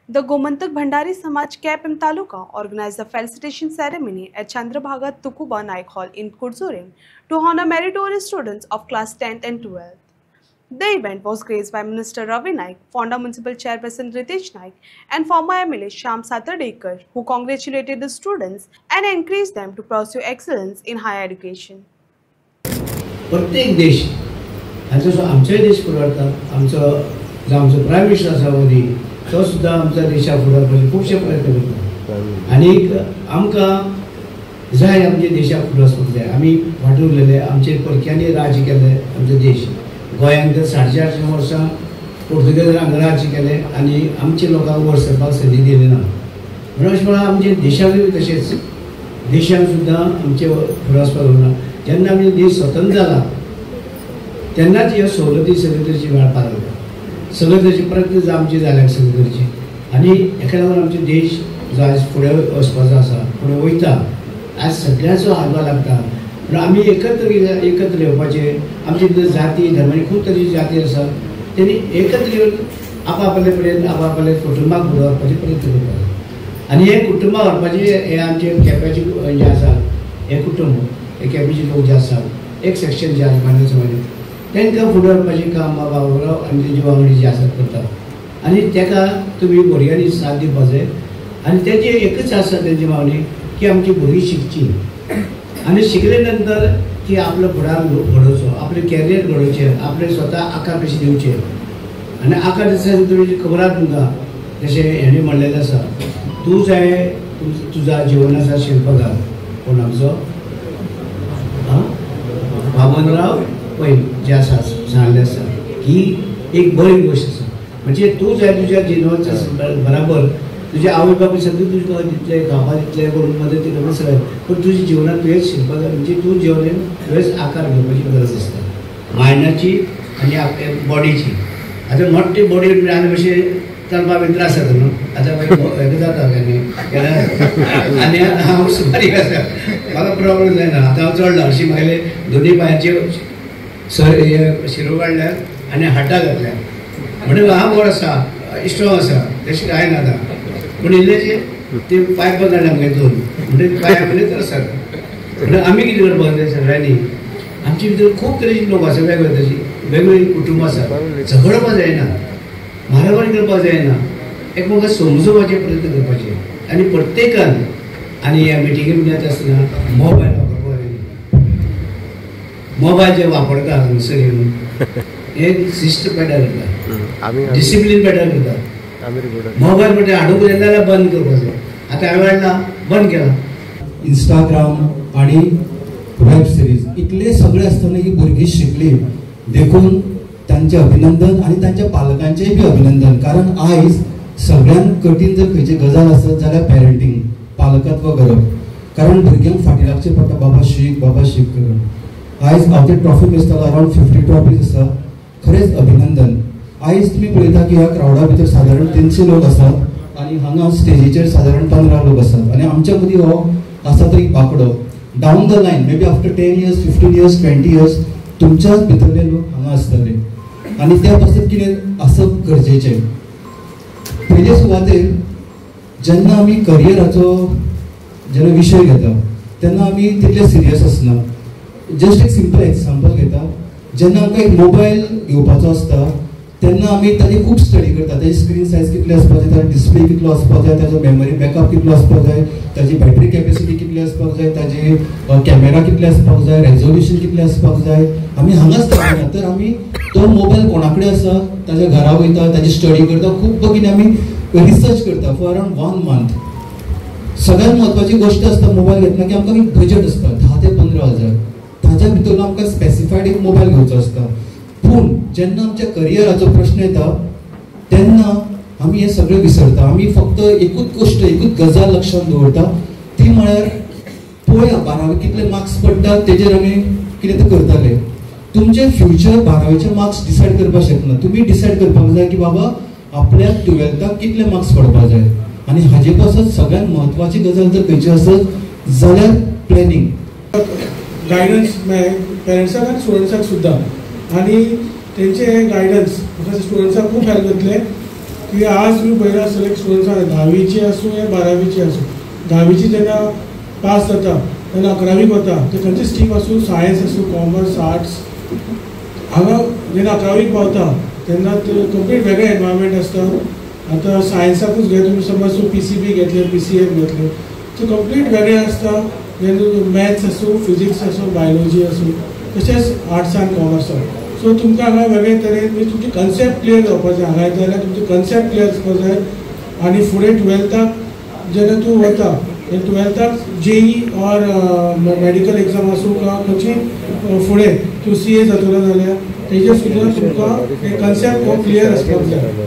The Gomantak Bhandari Samaj KPM Taluka organized a felicitation ceremony at Chandrabhaga Tukuba Naik Hall in Kurzuring to honor meritorious students of class 10th and 12th. The event was graced by Minister Ravi Naik, Fonda Municipal Chairperson Ritesh Naik, and former MLA Shyam Satardekar, who congratulated the students and encouraged them to pursue excellence in higher education. प्रत्येक देश हाचो आमचो देश फुडारता आमचो prime minister आसा मोदी तो सुद्दां आमच्या देशाक फुडारपाचे खूबशे प्रयत्न करता आनी आमकां जाय आमच्या देशाक फुडें वचपाक जाय आमी फाटीं उरलेले आमचे परक्यांनी राज्य केले आमचो देश गोंयांत तर 850 वर्सां पोर्तुगेजांनी हांगा राज्य केले आनी आमच्या लोकांक वर सरपाक संदी दिली ना म्हणून अशें म्हणल्यार आमच्या देशाकूय तशेंच देशाक सुद्दां आमचे फुडें वचपाक जावना जेन्ना आमचो देश स्वतंत्र जाला तेन्नाच ह्यो सवलती सगळे तरेची मेळपाक लागल्या सगळे तरेची प्रयत्न आमचे जाल्यात सगळे तरेची आनी हेका लागून आमचो देश जो आयज फुडें वचपाचो आसा फुडें वयता आयज सगळ्यांचो हातभार लागता म्हणून आमी एकत्र येवपाचे आमचे भितर जाती धर्माची खूब तरेची जाती आसा तेणी एकत्र येवन आपआपले कडेन आपआपले कुटुंबाक फुडें व्हरपाचे प्रयत्न करतात आनी हे कुटुंबाक व्हरपाचे हे आमचे केप्याचे जे आसा हे कुटुंब हे केपेचे लोक जे आसा एक सेक्शन जे आसा मान्य समाजाचे तांकां फुडें व्हरपाचें काम बाबूराव आनी तेजे वांगडी जे आसात करतात आनी ताका तुमी भुरग्यांनी साथ दिवपाक जाय आनी तेजे एकच आसा तेंची मागणी की आमची भुरगीं शिकची आनी शिकले नंतर की आपलो फुडार घडोवचो आपले कॅरियर घडोवचें आपले स्वता आकार कशें दिवचें आनी आकार दिसा तुमी खबर आसा तुमकां जशें हेणी म्हणलेलें आसा तूं जाय तुजा जिवनाचा शिल्पकार कोण आमचो वामनराव पैल जे आसा सांगलें आसा ही एक बरी गोश्ट आसा म्हणजे तूं जाय तुज्या जिवनाच्या बराबर तुजे आवय बापूय सगळें तुका दितले खावपाक दितले करून मदत करपाक सगळें पूण तुज्या जिवनांत तुवेंच शिल्पकार म्हणजे तूं जिवनान तुवेंच आकार घेवपाची गरज आसता मायंडाची आनी बॉडीची आतां मोठे बॉडी आनी मातशें चलपा बी त्रास जाता न्हू आतां हेका जाता केन्ना आनी हांव बारीक आसा म्हाका प्रॉब्लेम जायना आतां हांव चडलो हरशीं म्हागेले दोनी पांयाचे शिरो काडल्या आनी हाटा घातल्या म्हणजे हांव बरो आसा स्ट्रॉंग आसा तशें कांय ना आतां पूण इल्लेशे ते पांय बंद जाले आमगे दोन म्हणजे पांया म्हणजे त्रास जाता म्हणजे आमी कितें करपाक जाय सगळ्यांनी आमचे भितर खूब तरेची लोक आसा वेगवेगळे तशी वेगवेगळी कुटुंब आसा झगडपाक जायना मारामारी करपाक जायना एकमेकांक समजोवपाचे प्रयत्न करपाचे आनी प्रत्येकान आनी ह्या मिटिंगे येता आसतना मोबायल वापरपाक जायना मोबायल जे वापरता हांगसर येवन हे शिस्त पेड्यार करता डिसिप्लीन पेड्यार करता मोबायल म्हणजे हाडूंक जाय जाल्यार बंद करपाक जाय आतां हांवें हाडला बंद केला इंस्टाग्राम आणि वेब सिरीज इतले सगळे आसतना ही भुरगीं शिकली देखून त्यांचे अभिनंदन आणि त्यांच्या पालकांचेय बी अभिनंदन कारण आयज सगळ्यात कठीण जर खंयची गजाल आसत जाल्यार पेरंटींग पालकत्व करप कारण भुरग्यांक फाटीं लागचें पडटा बाबा शिक करून आयज हांव ते ट्रॉफी मेजतालो अरावंड 50 ट्रॉफीज आसा खरेंच अभिनंदन आयज तुमी पळयता की ह्या क्राउडा भितर सादारण 300 लोक आसात आनी हांगा स्टेजीचेर सादारण 15 लोक आसात आनी आमच्या मदीं हो आसा तरी बांकडो डावन the lion may be after 10 years 15 years 20 years तुमच्याच भितरले लोक हांगा आसतले आनी त्या पासून कितें आसप गरजेचें पयले सुवातेर जेन्ना आमी करियराचो जेन्ना विशय घेता तेन्ना आमी तितले सिरियस आसना जस्ट एक सिंपल एग्जांपल घेता जेन्ना आमकां एक मोबायल घेवपाचो आसता तेन्ना आमी ताजी खूब स्टडी करता ताजी स्क्रीन सायज कितली आसपाक जाय ताजो डिस्प्ले कितलो आसपाक जाय ताजो मेमरी बॅकअप कितलो आसपाक जाय ताजी बॅटरी कॅपेसिटी कितली आसपाक जाय ताजी कॅमेरा कितले आसपाक जाय रेजोल्युशन कितलें आसपाक जाय आमी हांगाच थांबना तर आमी तो मोबायल कोणा कडेन आसा ताज्या घरा वयता ताजी स्टडी करता खूब बेगीन आमी रिसर्च करता फॉर अरावंड 1 month सगळ्यात महत्वाची गोष्ट आसता मोबायल घेतला की आमकां एक बजेट आसता 10 ते 15 हजार ताज्या भितर आमकां स्पेसिफायड एक मोबायल घेवचो आसता पूण जेन्ना आमच्या करियराचो प्रश्न येता तेन्ना आमी हे सगळें विसरता आमी फक्त एकूच गोष्ट एकूच गजाल लक्षांत दवरता ती म्हळ्यार पळोवया 12वी कितले मार्क्स पडटा तेजेर आमी कितें ते करताले तुमचे फ्युचर 12वीचे मार्क्स डिसायड करपाक शकना तुमी डिसायड करपाक जाय की बाबा आपल्याक 12थाक कितले मार्क्स पडपाक जाय आनी हाजे पासून सगळ्यात महत्वाची गजाल जर खंयची आसत जाल्यार प्लॅनिंग गायडन्स पेरेंट्साक आनी स्टुडंट्साक सुद्दां आनी तेंचे गायडन्स म्हाका स्टुडंट्साक खूब हेल्प जातले की आज तुम्ही पळयला आसतले स्टुडंट्सां 10वीची आसूं या 12वीची आसूं 10वीची जेन्ना पास जाता तेन्ना 11वीक वता ते खंयची स्ट्रीम आसूं सायन्स आसूं कॉमर्स आर्ट्स हांगा जेन्ना 11वीक पावता तेन्ना कंप्लीट वेगळें एनवायरमेंट आसता. आतां सायन्साकूच घे तुमी समज तूं PCB घेतले PCM घेतले सो कंप्लीट वेगळें आसता. जेन्ना मॅथ्स आसूं फिजिक्स आसूं बायोलॉजी आसूं तशेंच आर्ट्स आनी कॉमर्सान सो तुमकां हांगा वेगळे तरेन तुमची कन्सेप्ट क्लियर जावपाक जाय. हांगा येता जाल्यार तुमची कन्सेप्ट क्लियर आसपाक जाय आनी फुडें 12थाक जेन्ना तूं वता 12थाक JEE ऑर मेडिकल एग्जाम आसूं का खंयची फुडें तूं CA जातलो जाल्यार तेजेर सुद्दां तुमकां कन्सेप्ट हो क्लियर आसपाक जाय.